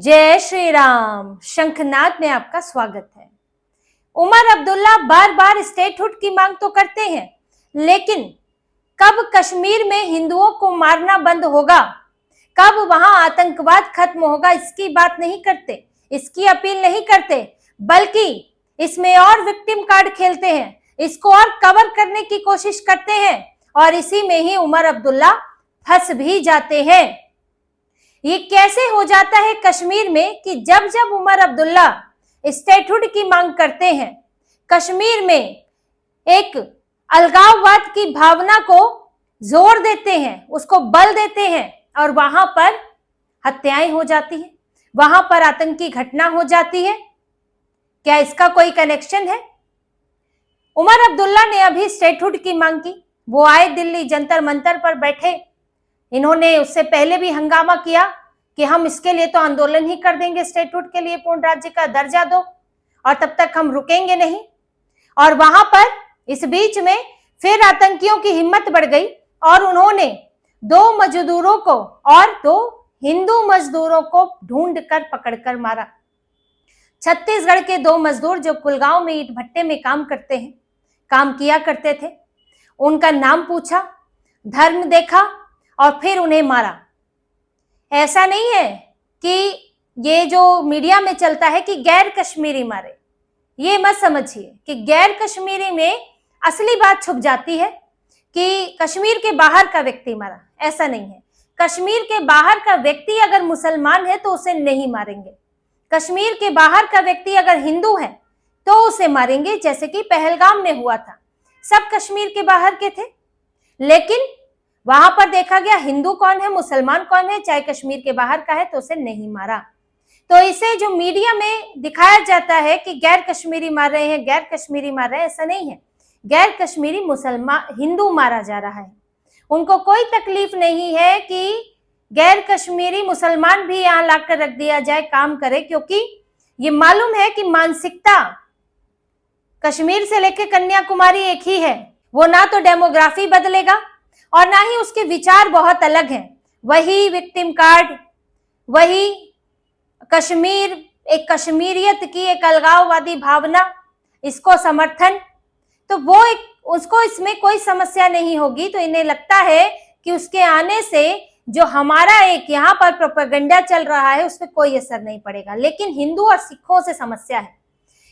जय श्री राम। शंखनाद में आपका स्वागत है। उमर अब्दुल्ला बार बार स्टेटहुड की मांग तो करते हैं, लेकिन कब कश्मीर में हिंदुओं को मारना बंद होगा, कब वहां आतंकवाद खत्म होगा, इसकी बात नहीं करते, इसकी अपील नहीं करते, बल्कि इसमें और विक्टिम कार्ड खेलते हैं, इसको और कवर करने की कोशिश करते हैं और इसी में ही उमर अब्दुल्ला फंस भी जाते हैं। ये कैसे हो जाता है कश्मीर में कि जब जब उमर अब्दुल्ला स्टेटहुड की मांग करते हैं, कश्मीर में एक अलगाववाद की भावना को जोर देते हैं, उसको बल देते हैं और वहां पर हत्याएं हो जाती हैं, वहां पर आतंकी घटना हो जाती है। क्या इसका कोई कनेक्शन है? उमर अब्दुल्ला ने अभी स्टेटहुड की मांग की, वो आए दिल्ली जंतर मंतर पर बैठे, इन्होंने उससे पहले भी हंगामा किया कि हम इसके लिए तो आंदोलन ही कर देंगे, स्टेटहुड के लिए पूर्ण राज्य का दर्जा दो और तब तक हम रुकेंगे नहीं। और वहां पर इस बीच में फिर आतंकियों की हिम्मत बढ़ गई और उन्होंने 2 मजदूरों को और 2 हिंदू मजदूरों को ढूंढकर पकड़कर मारा। छत्तीसगढ़ के 2 मजदूर जो कुलगांव में ईंट भट्टे में काम किया करते थे, उनका नाम पूछा, धर्म देखा और फिर उन्हें मारा। ऐसा नहीं है कि ये जो मीडिया में चलता है कि गैर कश्मीरी मारे, ये मत समझिए कि गैर कश्मीरी में असली बात छुप जाती है कि कश्मीर के बाहर का व्यक्ति मारा। ऐसा नहीं है। कश्मीर के बाहर का व्यक्ति अगर मुसलमान है तो उसे नहीं मारेंगे, कश्मीर के बाहर का व्यक्ति अगर हिंदू है तो उसे मारेंगे, जैसे कि पहलगाम में हुआ था। सब कश्मीर के बाहर के थे, लेकिन वहां पर देखा गया हिंदू कौन है, मुसलमान कौन है, चाहे कश्मीर के बाहर का है तो उसे नहीं मारा। तो इसे जो मीडिया में दिखाया जाता है कि गैर कश्मीरी मार रहे हैं, गैर कश्मीरी मार रहे हैं, ऐसा नहीं है। गैर कश्मीरी मुसलमान हिंदू मारा जा रहा है। उनको कोई तकलीफ नहीं है कि गैर कश्मीरी मुसलमान भी यहाँ लाकर रख दिया जाए, काम करे, क्योंकि ये मालूम है कि मानसिकता कश्मीर से लेकर कन्याकुमारी एक ही है। वो ना तो डेमोग्राफी बदलेगा और ना ही उसके विचार बहुत अलग हैं। वही विक्टिम कार्ड, वही कश्मीर, एक कश्मीरियत की एक अलगाववादी भावना, इसको समर्थन, तो वो उसको इसमें कोई समस्या नहीं होगी। तो इन्हें लगता है कि उसके आने से जो हमारा एक यहाँ पर प्रोपेगेंडा चल रहा है उसमें कोई असर नहीं पड़ेगा, लेकिन हिंदू और सिखों से समस्या है।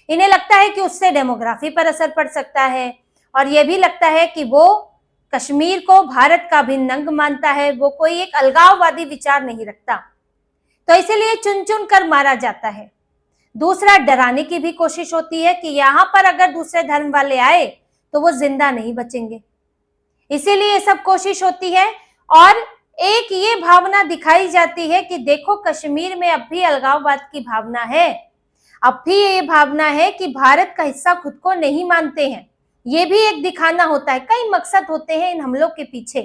इन्हें लगता है कि उससे डेमोग्राफी पर असर पड़ सकता है और यह भी लगता है कि वो कश्मीर को भारत का अभिन्न अंग मानता है, वो कोई एक अलगाववादी विचार नहीं रखता, तो इसीलिए चुन चुन कर मारा जाता है। दूसरा, डराने की भी कोशिश होती है कि यहाँ पर अगर दूसरे धर्म वाले आए तो वो जिंदा नहीं बचेंगे, इसीलिए सब कोशिश होती है। और एक ये भावना दिखाई जाती है कि देखो कश्मीर में अब भी अलगाववाद की भावना है, अब भी ये भावना है कि भारत का हिस्सा खुद को नहीं मानते हैं। ये भी एक दिखाना होता है। कई मकसद होते हैं इन हमलों के पीछे।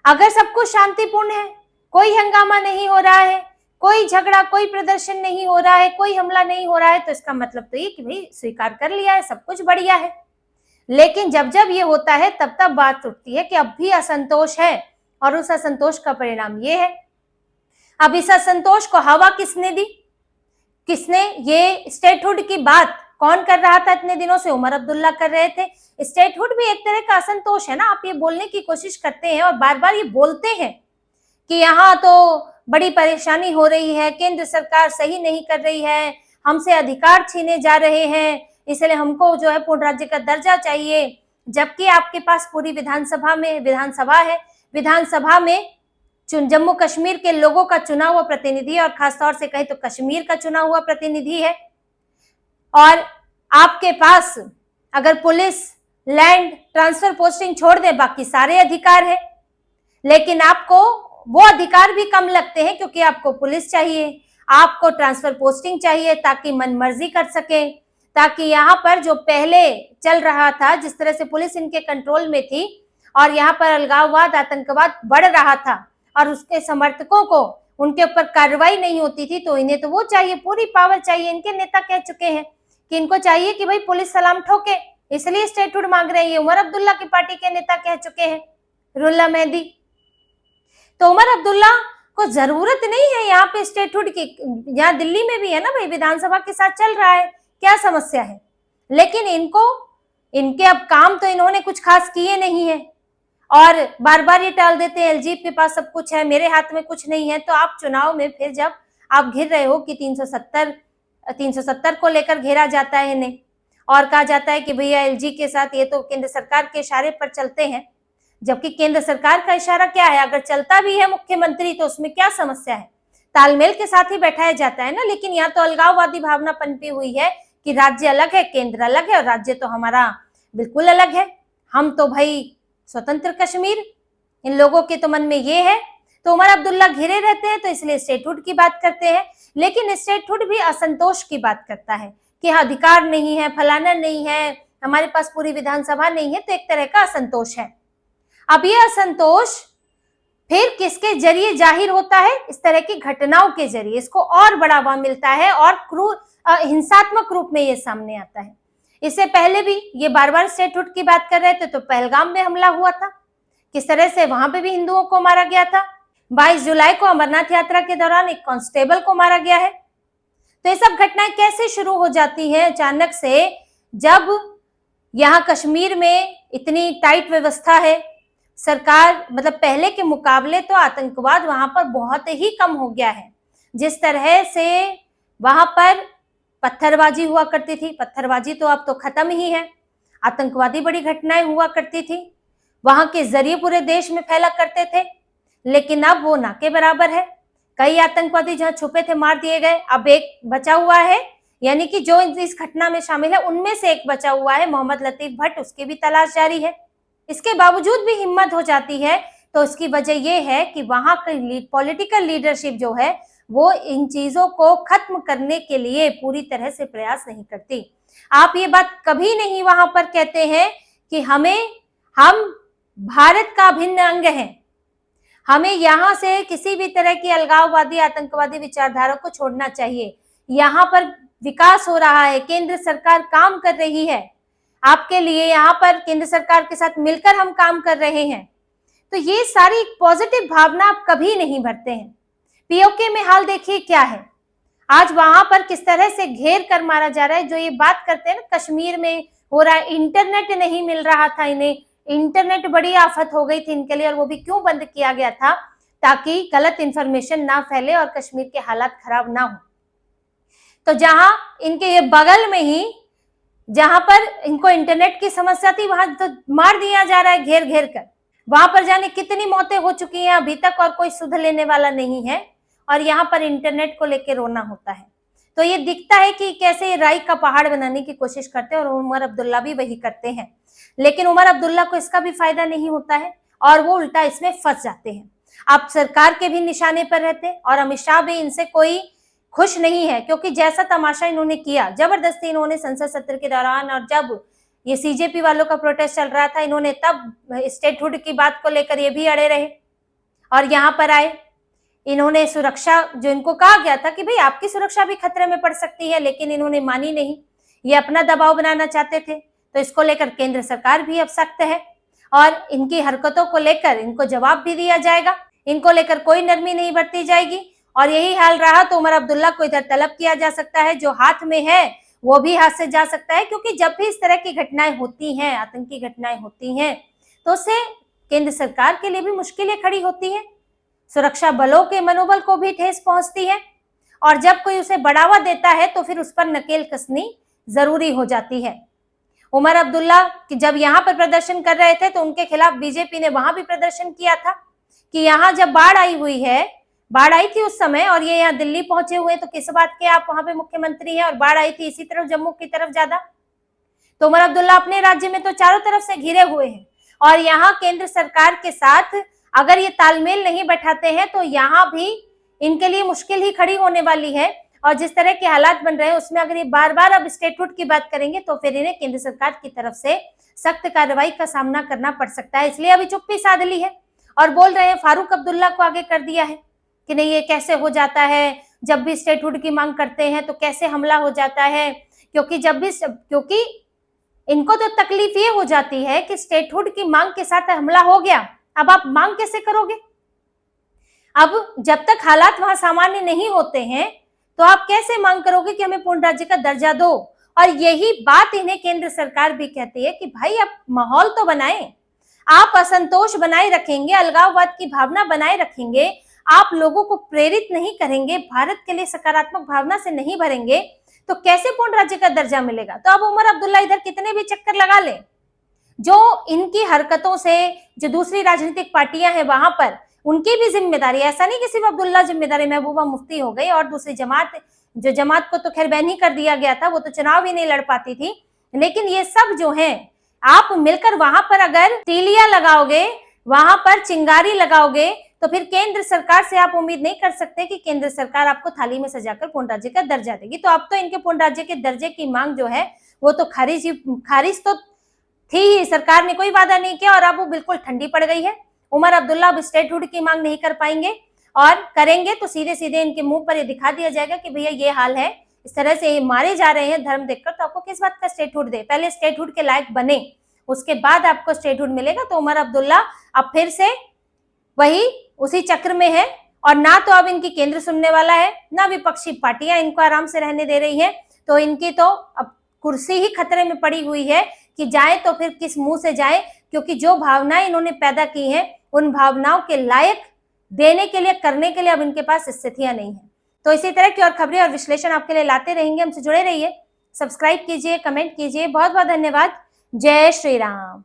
अगर सब कुछ शांतिपूर्ण है, कोई हंगामा नहीं हो रहा है, कोई झगड़ा, कोई प्रदर्शन नहीं हो रहा है, कोई हमला नहीं हो रहा है, तो इसका मतलब तो ये कि भाई स्वीकार कर लिया है, सब कुछ बढ़िया है। लेकिन जब जब ये होता है तब तब बात उठती है कि अब भी असंतोष है और उस असंतोष का परिणाम ये है। अब इस असंतोष को हवा किसने दी? किसने? ये स्टेटहुड की बात कौन कर रहा था इतने दिनों से? उमर अब्दुल्ला कर रहे थे। स्टेटहुड भी एक तरह का असंतोष है ना। आप ये बोलने की कोशिश करते हैं और बार बार ये बोलते हैं कि यहाँ तो बड़ी परेशानी हो रही है, केंद्र सरकार सही नहीं कर रही है, हमसे अधिकार छीने जा रहे हैं, इसलिए हमको जो है पूर्ण राज्य का दर्जा चाहिए, जबकि आपके पास पूरी विधानसभा है, विधानसभा में जम्मू कश्मीर के लोगों का चुना हुआ प्रतिनिधि है और खासतौर से कहें तो कश्मीर का चुना हुआ प्रतिनिधि है। और आपके पास अगर पुलिस, लैंड, ट्रांसफर पोस्टिंग छोड़ दे बाकी सारे अधिकार है, लेकिन आपको वो अधिकार भी कम लगते हैं क्योंकि आपको पुलिस चाहिए, आपको ट्रांसफर पोस्टिंग चाहिए ताकि मनमर्जी कर सके, ताकि यहाँ पर जो पहले चल रहा था, जिस तरह से पुलिस इनके कंट्रोल में थी और यहाँ पर अलगाववाद, आतंकवाद बढ़ रहा था और उसके समर्थकों को उनके ऊपर कार्रवाई नहीं होती थी, तो इन्हें तो वो चाहिए, पूरी पावर चाहिए। इनके नेता कह चुके हैं कि इनको चाहिए कि भाई पुलिस सलाम ठोके, इसलिए स्टेटहुड मांग रहे हैं। ये उमर अब्दुल्ला की पार्टी के नेता कह चुके हैं, रुल्ला मेहदी। तो उमर अब्दुल्ला को जरूरत नहीं है यहाँ पे स्टेटहुड की। यहाँ दिल्ली में भी है ना भाई, विधानसभा के साथ चल रहा है, क्या समस्या है? लेकिन इनके अब काम तो इन्होंने कुछ खास किए नहीं है और बार बार ये टाल देते हैं, एलजी के पास सब कुछ है, मेरे हाथ में कुछ नहीं है। तो आप चुनाव में फिर जब आप घिर रहे हो कि 370 को लेकर घेरा जाता है इन्हें और कहा जाता है कि भैया एलजी के साथ ये तो केंद्र सरकार के इशारे पर चलते हैं, जबकि केंद्र सरकार का इशारा क्या है? अगर चलता भी है मुख्यमंत्री तो उसमें क्या समस्या है? तालमेल के साथ ही बैठाया जाता है ना। लेकिन यहाँ तो अलगाववादी भावना पनपी हुई है कि राज्य अलग है, केंद्र अलग है, और राज्य तो हमारा बिल्कुल अलग है, हम तो भाई स्वतंत्र कश्मीर, इन लोगों के तो मन में ये है। तो उमर अब्दुल्ला घिरे रहते हैं तो इसलिए स्टेटहुड की बात करते हैं। लेकिन स्टेटहुड भी असंतोष की बात करता है कि अधिकार नहीं है, फलाना नहीं है, हमारे पास पूरी विधानसभा नहीं है, तो एक तरह का असंतोष है। अब ये असंतोष फिर किसके जरिए जाहिर होता है? इस तरह की घटनाओं के जरिए इसको और बढ़ावा मिलता है और क्रूर हिंसात्मक रूप में ये सामने आता है। इससे पहले भी ये बार बार स्टेटहुड की बात कर रहे थे, तो पहलगाम में हमला हुआ था, किस तरह से वहां पे भी हिंदुओं को मारा गया था। 22 जुलाई को अमरनाथ यात्रा के दौरान एक कांस्टेबल को मारा गया है। तो ये सब घटनाएं कैसे शुरू हो जाती हैं अचानक से, जब यहाँ कश्मीर में इतनी टाइट व्यवस्था है, सरकार मतलब पहले के मुकाबले तो आतंकवाद वहां पर बहुत ही कम हो गया है। जिस तरह से वहां पर पत्थरबाजी हुआ करती थी, पत्थरबाजी तो अब तो खत्म ही है, आतंकवादी बड़ी घटनाएं हुआ करती थी, वहां के जरिए पूरे देश में फैला करते थे, लेकिन अब वो ना के बराबर है। कई आतंकवादी जहां छुपे थे मार दिए गए, अब एक बचा हुआ है, यानी कि जो इस घटना में शामिल है उनमें से एक बचा हुआ है, मोहम्मद लतीफ भट्ट, उसकी भी तलाश जारी है। इसके बावजूद भी हिम्मत हो जाती है, तो इसकी वजह यह है कि वहां की पॉलिटिकल लीडरशिप जो है वो इन चीजों को खत्म करने के लिए पूरी तरह से प्रयास नहीं करती। आप ये बात कभी नहीं वहां पर कहते हैं कि हम भारत का अभिन्न अंग हैं, हमें यहाँ से किसी भी तरह की अलगाववादी आतंकवादी विचारधारा को छोड़ना चाहिए। यहाँ पर विकास हो रहा है, केंद्र सरकार काम कर रही है आपके लिए, यहाँ पर केंद्र सरकार के साथ मिलकर हम काम कर रहे हैं। तो ये सारी पॉजिटिव भावना आप कभी नहीं भरते हैं। पीओके में हाल देखिए क्या है, आज वहां पर किस तरह से घेर कर मारा जा रहा है। जो ये बात करते हैं ना कश्मीर में हो रहा है, इंटरनेट नहीं मिल रहा था इन्हें, इंटरनेट बड़ी आफत हो गई थी इनके लिए, और वो भी क्यों बंद किया गया था? ताकि गलत इंफॉर्मेशन ना फैले और कश्मीर के हालात खराब ना हो। तो जहां इनके ये बगल में ही जहां पर इनको इंटरनेट की समस्या थी, वहां तो मार दिया जा रहा है घेर घेर कर। वहां पर जाने कितनी मौतें हो चुकी हैं अभी तक, और कोई सुध लेने वाला नहीं है, और यहाँ पर इंटरनेट को लेकर रोना होता है। तो ये दिखता है कि कैसे राई का पहाड़ बनाने की कोशिश करते हैं, और उमर अब्दुल्ला भी वही करते हैं। लेकिन उमर अब्दुल्ला को इसका भी फायदा नहीं होता है और वो उल्टा इसमें फंस जाते हैं। आप सरकार के भी निशाने पर रहते हैं, और अमित शाह भी इनसे कोई खुश नहीं है, क्योंकि जैसा तमाशा इन्होंने किया जबरदस्ती इन्होंने संसद सत्र के दौरान, और जब ये सीजेपी वालों का प्रोटेस्ट चल रहा था, इन्होंने तब स्टेटहुड की बात को लेकर ये भी अड़े रहे और यहाँ पर आए। इन्होंने सुरक्षा, जो इनको कहा गया था कि भाई आपकी सुरक्षा भी खतरे में पड़ सकती है, लेकिन इन्होंने मानी नहीं, ये अपना दबाव बनाना चाहते थे। तो इसको लेकर केंद्र सरकार भी अब सख्त है, और इनकी हरकतों को लेकर इनको जवाब भी दिया जाएगा, इनको लेकर कोई नरमी नहीं बरती जाएगी। और यही हाल रहा तो उमर अब्दुल्ला को इधर तलब किया जा सकता है, जो हाथ में है वो भी हाथ से जा सकता है, क्योंकि जब भी इस तरह की घटनाएं होती हैं, आतंकी घटनाएं होती हैं, तो उससे केंद्र सरकार के लिए भी मुश्किलें खड़ी होती हैं, सुरक्षा बलों के मनोबल को भी ठेस पहुंचती है, और जब कोई उसे बढ़ावा देता है तो फिर उस पर नकेल कसनी जरूरी हो जाती है। उमर अब्दुल्ला कि जब यहाँ पर प्रदर्शन कर रहे थे तो उनके खिलाफ बीजेपी ने वहां भी प्रदर्शन किया था कि यहाँ जब बाढ़ आई हुई है, बाढ़ आई थी उस समय, और ये यहाँ दिल्ली पहुंचे हुए, तो किस बात के आप वहां पे मुख्यमंत्री हैं, और बाढ़ आई थी इसी तरफ जम्मू की तरफ ज्यादा। तो उमर अब्दुल्ला अपने राज्य में तो चारों तरफ से घिरे हुए हैं, और यहाँ केंद्र सरकार के साथ अगर ये तालमेल नहीं बैठाते हैं तो यहाँ भी इनके लिए मुश्किल ही खड़ी होने वाली है। और जिस तरह के हालात बन रहे हैं उसमें अगर ये बार बार अब स्टेटहुड की बात करेंगे तो फिर इन्हें केंद्र सरकार की तरफ से सख्त कार्रवाई का सामना करना पड़ सकता है। इसलिए अभी चुप्पी साध ली है और बोल रहे हैं, फारूक अब्दुल्ला को आगे कर दिया है कि नहीं ये कैसे हो जाता है, जब भी स्टेटहुड की मांग करते हैं तो कैसे हमला हो जाता है, क्योंकि इनको तो तकलीफ ये हो जाती है कि स्टेटहुड की मांग के साथ हमला हो गया, अब आप मांग कैसे करोगे? अब जब तक हालात वहां सामान्य नहीं होते हैं तो आप कैसे मांग करोगे कि हमें पूर्ण राज्य का दर्जा दो। और यही बात इन्हें केंद्र सरकार भी कहती है कि भाई आप माहौल तो बनाएं, आप असंतोष बनाए रखेंगे, अलगाववाद की भावना बनाए रखेंगे, आप लोगों को प्रेरित नहीं करेंगे, भारत के लिए सकारात्मक भावना से नहीं भरेंगे, तो कैसे पूर्ण राज्य का दर्जा मिलेगा। तो अब उमर अब्दुल्ला इधर कितने भी चक्कर लगा ले, जो इनकी हरकतों से जो दूसरी राजनीतिक पार्टियां हैं वहां पर उनकी भी जिम्मेदारी, ऐसा नहीं कि सिर्फ अब्दुल्ला जिम्मेदारी, महबूबा मुफ्ती हो गई और दूसरी जमात, जो जमात को तो खैर बैन ही कर दिया गया था, वो तो चुनाव ही नहीं लड़ पाती थी, लेकिन ये सब जो है आप मिलकर वहां पर अगर तीलियां लगाओगे, वहां पर चिंगारी लगाओगे, तो फिर केंद्र सरकार से आप उम्मीद नहीं कर सकते कि केंद्र सरकार आपको थाली में सजाकर पूर्ण राज्य का दर्जा देगी। तो अब तो इनके पूर्ण राज्य के दर्जे की मांग जो है वो तो खारिज तो थी ही, सरकार ने कोई वादा नहीं किया और अब वो बिल्कुल ठंडी पड़ गई है। उमर अब्दुल्ला अब स्टेटहुड की मांग नहीं कर पाएंगे, और करेंगे तो सीधे सीधे इनके मुंह पर ये दिखा दिया जाएगा कि भैया ये हाल है, इस तरह से ये मारे जा रहे हैं धर्म देखकर, तो आपको किस बात का स्टेटहुड दे, पहले स्टेटहुड के लायक बने, उसके बाद आपको स्टेटहुड मिलेगा। तो उमर अब्दुल्ला अब फिर से वही उसी चक्र में है, और ना तो अब इनकी केंद्र सुनने वाला है, ना विपक्षी पार्टियां इनको आराम से रहने दे रही है, तो इनकी तो अब कुर्सी ही खतरे में पड़ी हुई है कि जाए तो फिर किस मुंह से जाए, क्योंकि जो भावनाएं इन्होंने पैदा की हैं उन भावनाओं के लायक देने के लिए, करने के लिए अब इनके पास स्थितियां नहीं है। तो इसी तरह की और खबरें और विश्लेषण आपके लिए लाते रहेंगे, हमसे जुड़े रहिए, सब्सक्राइब कीजिए, कमेंट कीजिए। बहुत बहुत धन्यवाद। जय श्री राम।